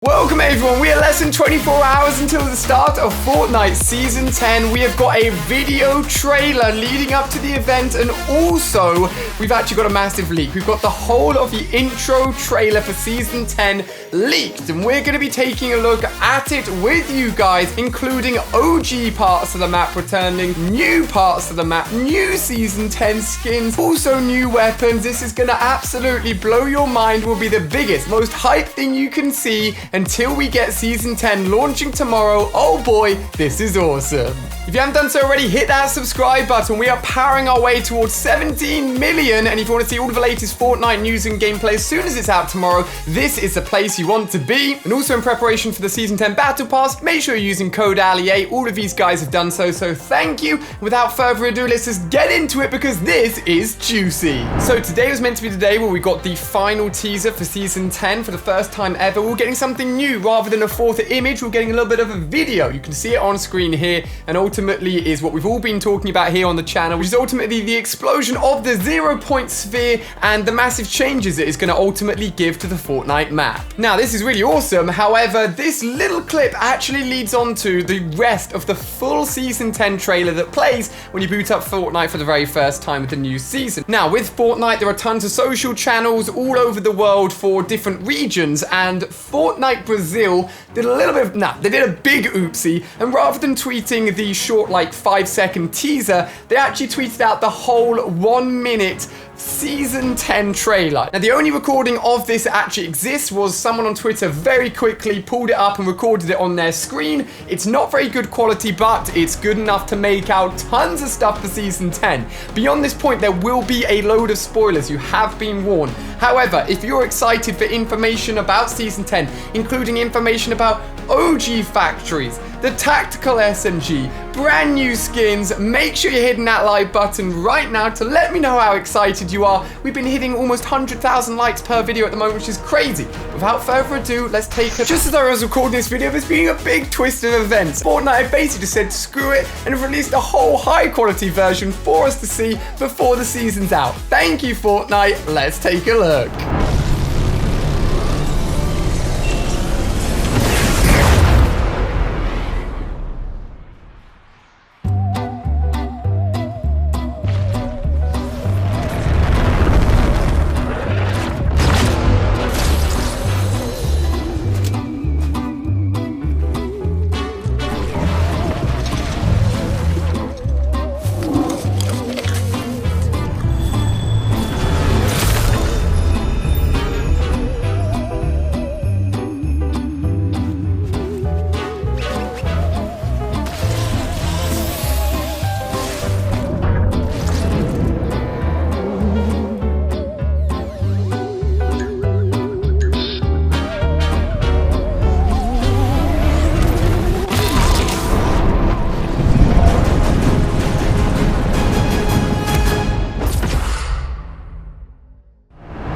Welcome everyone, we are less than 24 hours until the start of Fortnite Season 10. We have got a video trailer leading up to the event, and also we've actually got a massive leak. We've got the whole of the intro trailer for Season 10 leaked, and we're going to be taking a look at it with you guys, including OG parts of the map returning, new parts of the map, new Season 10 skins, also new weapons. This is going to absolutely blow your mind, will be the biggest, most hype thing you can see until we get Season 10 launching tomorrow. Oh boy, this is awesome. If you haven't done so already, hit that subscribe button. We are powering our way towards 17 million. And if you want to see all of the latest Fortnite news and gameplay as soon as it's out tomorrow, this is the place you want to be. And also in preparation for the Season 10 Battle Pass, make sure you're using code Ali8. All of these guys have done so, so thank you. Without further ado, let's just get into it because this is juicy. So today was meant to be the day where we got the final teaser for Season 10 for the first time ever. We're getting something new rather than a fourth image. We're getting a little bit of a video. You can see it on screen here, and ultimately is what we've all been talking about here on the channel, which is ultimately the explosion of the 0-point sphere and the massive changes it is going to ultimately give to the Fortnite map. Now, this is really awesome. However, this little clip actually leads on to the rest of the full Season 10 trailer that plays when you boot up Fortnite for the very first time with the new season. Now, with Fortnite, there are tons of social channels all over the world for different regions, and Fortnite Brazil did a little bit of, they did a big oopsie, and rather than tweeting the short, like 5-second teaser, they actually tweeted out the whole 1 minute Season 10 trailer. Now, the only recording of this that actually exists was someone on Twitter very quickly pulled it up and recorded it on their screen. It's not very good quality, but it's good enough to make out tons of stuff for Season 10. Beyond this point, there will be a load of spoilers. You have been warned. However, if you're excited for information about Season 10, including information about OG factories, the tactical SMG, brand new skins, make sure you're hitting that like button right now to let me know how excited you are. We've been hitting almost 100,000 likes per video at the moment, which is crazy. Without further ado, let's take a... Just as I was recording this video, there's been a big twist of events. Fortnite basically just said screw it and have released a whole high quality version for us to see before the season's out. Thank you, Fortnite. Let's take a look.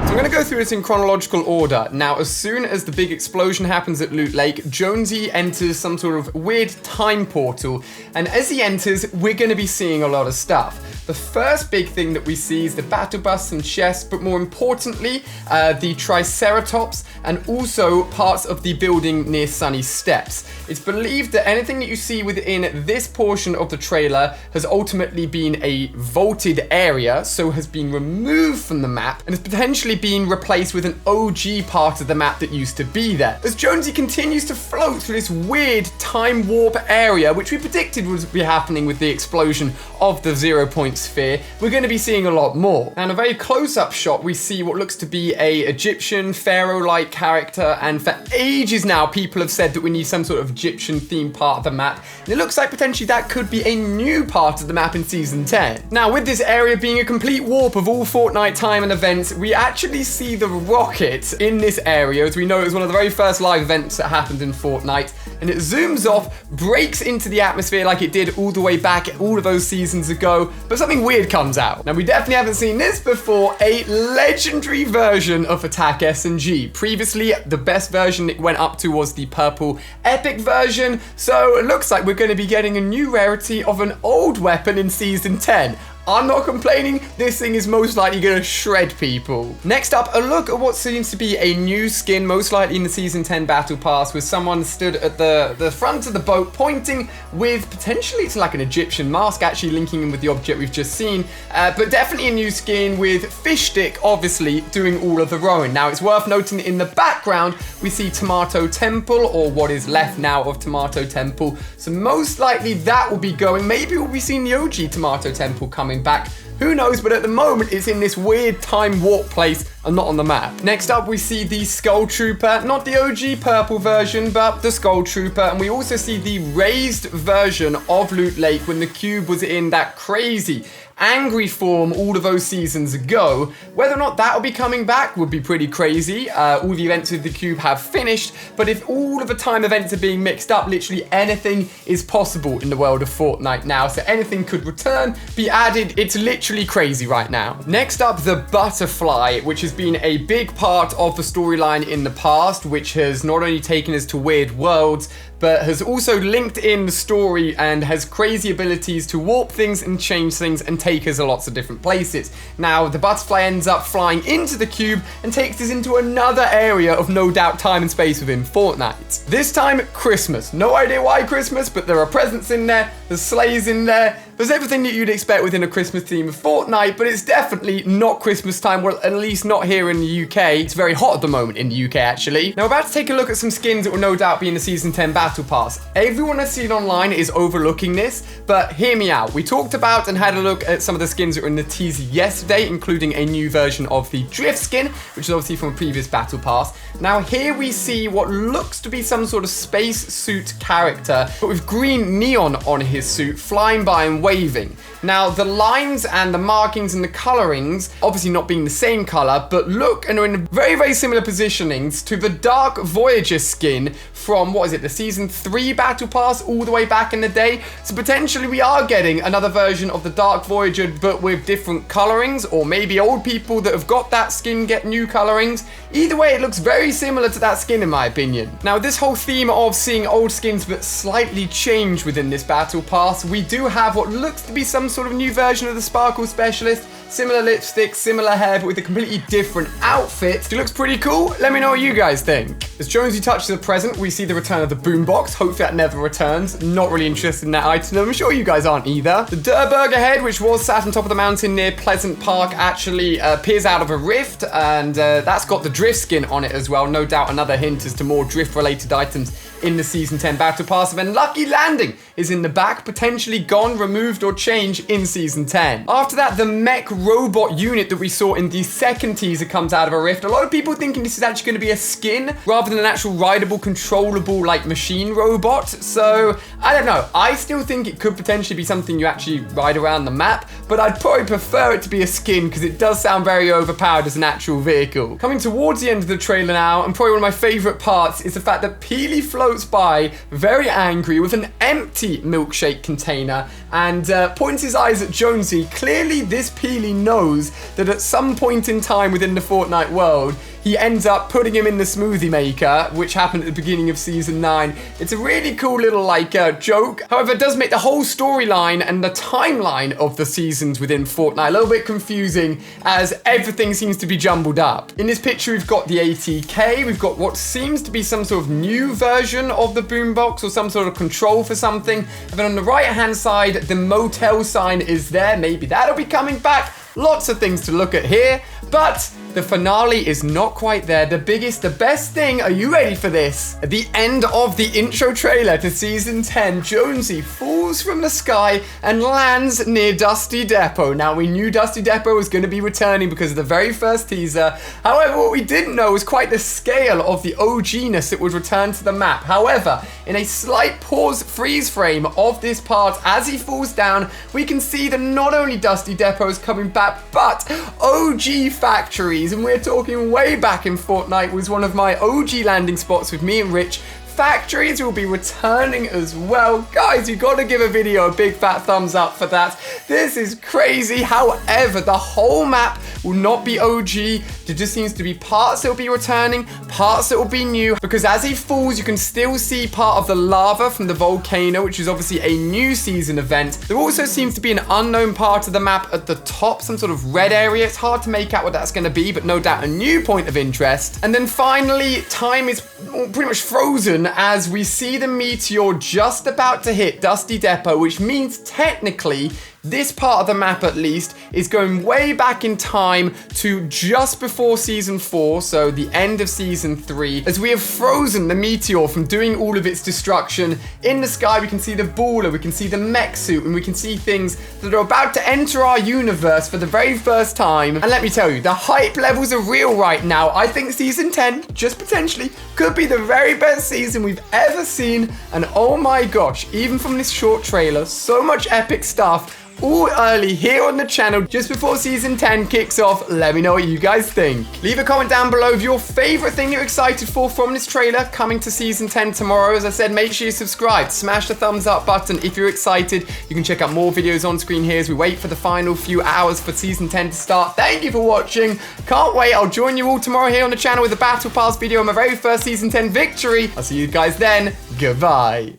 I'm going to go through this in chronological order. Now, as soon as the big explosion happens at Loot Lake, Jonesy enters some sort of weird time portal, and as he enters, we're going to be seeing a lot of stuff. The first big thing that we see is the battle bus and chest, but more importantly, the Triceratops, and also parts of the building near Sunny Steps. It's believed that anything that you see within this portion of the trailer has ultimately been a vaulted area, so has been removed from the map, and has potentially been replaced with an OG part of the map that used to be there. As Jonesy continues to float through this weird time warp area, which we predicted would be happening with the explosion of the 0-point sphere, we're going to be seeing a lot more. Now, in a very close-up shot, we see what looks to be a Egyptian pharaoh-like character, and for ages now, people have said that we need some sort of Egyptian-themed part of the map, and it looks like potentially that could be a new part of the map in Season 10. Now, with this area being a complete warp of all Fortnite time and events, we actually see the rocket in this area, as we know it was one of the very first live events that happened in Fortnite, and it zooms off, breaks into the atmosphere like it did all the way back all of those seasons ago, but something weird comes out. Now, we definitely haven't seen this before, a legendary version of Attack SMG. Previously, the best version it went up to was the purple epic version, so it looks like we're going to be getting a new rarity of an old weapon in Season 10. I'm not complaining. This thing is most likely going to shred people. Next up, a look at what seems to be a new skin, most likely in the Season 10 Battle Pass, with someone stood at the front of the boat pointing with potentially it's like an Egyptian mask, actually linking in with the object we've just seen, but definitely a new skin with Fish Stick, obviously, doing all of the rowing. Now, it's worth noting that in the background, we see Tomato Temple, or what is left now of Tomato Temple, so most likely that will be going. Maybe we'll be seeing the OG Tomato Temple coming back. Who knows, but at the moment it's in this weird time warp place and not on the map. Next up, we see the Skull Trooper, not the OG purple version, but the Skull Trooper, and we also see the raised version of Loot Lake when the cube was in that crazy angry form all of those seasons ago. Whether or not that will be coming back would be pretty crazy. All the events with the cube have finished, but if all of the time events are being mixed up, literally anything is possible in the world of Fortnite now, so anything could return, be added. It's literally crazy right now. Next up, the Butterfly, which has been a big part of the storyline in the past, which has not only taken us to weird worlds, but has also linked in the story and has crazy abilities to warp things and change things and take us to lots of different places. Now, the Butterfly ends up flying into the cube and takes us into another area of no doubt time and space within Fortnite. This time, Christmas. No idea why Christmas, but there are presents in there, there's sleighs in there, there's everything that you'd expect within a Christmas theme of Fortnite, but it's definitely not Christmas time, well, at least not here in the UK. It's very hot at the moment in the UK, actually. Now, we're about to take a look at some skins that will no doubt be in the Season 10 Battle Pass. Everyone I've seen online is overlooking this, but hear me out. We talked about and had a look at some of the skins that were in the teaser yesterday, including a new version of the Drift skin, which is obviously from a previous Battle Pass. Now, here we see what looks to be some sort of space suit character, but with green neon on his suit, flying by and waving. Now, the lines and the markings and the colorings, obviously not being the same color, but look and are in very, very similar positionings to the Dark Voyager skin from, what is it, the Season 3 Battle Pass all the way back in the day. So potentially we are getting another version of the Dark Voyager, but with different colorings, or maybe old people that have got that skin get new colorings. Either way, it looks very similar to that skin in my opinion. Now, this whole theme of seeing old skins but slightly changed within this Battle Pass, we do have what looks to be some sort of new version of the Sparkle Specialist. Similar lipstick, similar hair, but with a completely different outfit. It looks pretty cool. Let me know what you guys think. As Jonesy touches the present, we see the return of the boombox. Hopefully that never returns. Not really interested in that item. I'm sure you guys aren't either. The Durburger head, which was sat on top of the mountain near Pleasant Park, actually appears out of a rift, and that's got the Drift skin on it as well. No doubt another hint as to more Drift-related items in the Season 10 Battle Pass. And then Lucky Landing is in the back, potentially gone, removed, or changed in Season 10. After that, the mech robot unit that we saw in the second teaser comes out of a rift. A lot of people thinking this is actually going to be a skin rather than an actual rideable, controllable, like, machine robot. So, I don't know. I still think it could potentially be something you actually ride around the map, but I'd probably prefer it to be a skin because it does sound very overpowered as an actual vehicle. Coming towards the end of the trailer now, and probably one of my favorite parts is the fact that Peely floats by, very angry, with an empty milkshake container and points his eyes at Jonesy. Clearly, this Peely knows that at some point in time within the Fortnite world, he ends up putting him in the smoothie maker, which happened at the beginning of Season 9. It's a really cool little, like, joke. However, it does make the whole storyline and the timeline of the seasons within Fortnite a little bit confusing, as everything seems to be jumbled up. In this picture, we've got the ATK, we've got what seems to be some sort of new version of the boombox, or some sort of control for something. And then on the right-hand side, the motel sign is there. Maybe that'll be coming back. Lots of things to look at here, but the finale is not quite there. The biggest, the best thing, are you ready for this? At the end of the intro trailer to Season 10, Jonesy falls from the sky and lands near Dusty Depot. Now, we knew Dusty Depot was going to be returning because of the very first teaser. However, what we didn't know was quite the scale of the OG-ness that would return to the map. However, in a slight pause freeze frame of this part, as he falls down, we can see that not only Dusty Depot is coming back, but OG factories, and we're talking way back in Fortnite, was one of my OG landing spots with me and Rich. Factories will be returning as well. Guys, you got to give a video a big fat thumbs up for that. This is crazy. However, the whole map will not be OG. There just seems to be parts that will be returning, parts that will be new, because as he falls, you can still see part of the lava from the volcano, which is obviously a new season event. There also seems to be an unknown part of the map at the top, some sort of red area. It's hard to make out what that's going to be, but no doubt a new point of interest. And then finally, time is pretty much frozen as we see the meteor just about to hit Dusty Depot, which means technically this part of the map, at least, is going way back in time to just before Season 4, so the end of Season 3, as we have frozen the meteor from doing all of its destruction. In the sky, we can see the baller, we can see the mech suit, and we can see things that are about to enter our universe for the very first time. And let me tell you, the hype levels are real right now. I think Season 10, just potentially, could be the very best season we've ever seen. And oh my gosh, even from this short trailer, so much epic stuff. All early here on the channel just before Season 10 kicks off. Let me know what you guys think. Leave a comment down below of your favorite thing you're excited for from this trailer coming to Season 10 tomorrow. As I said, make sure you subscribe, smash the thumbs up button if you're excited. You can check out more videos on screen here as we wait for the final few hours for Season 10 to start. Thank you for watching. Can't wait. I'll join you all tomorrow here on the channel with a Battle Pass video on my very first Season 10 victory. I'll see you guys then. Goodbye.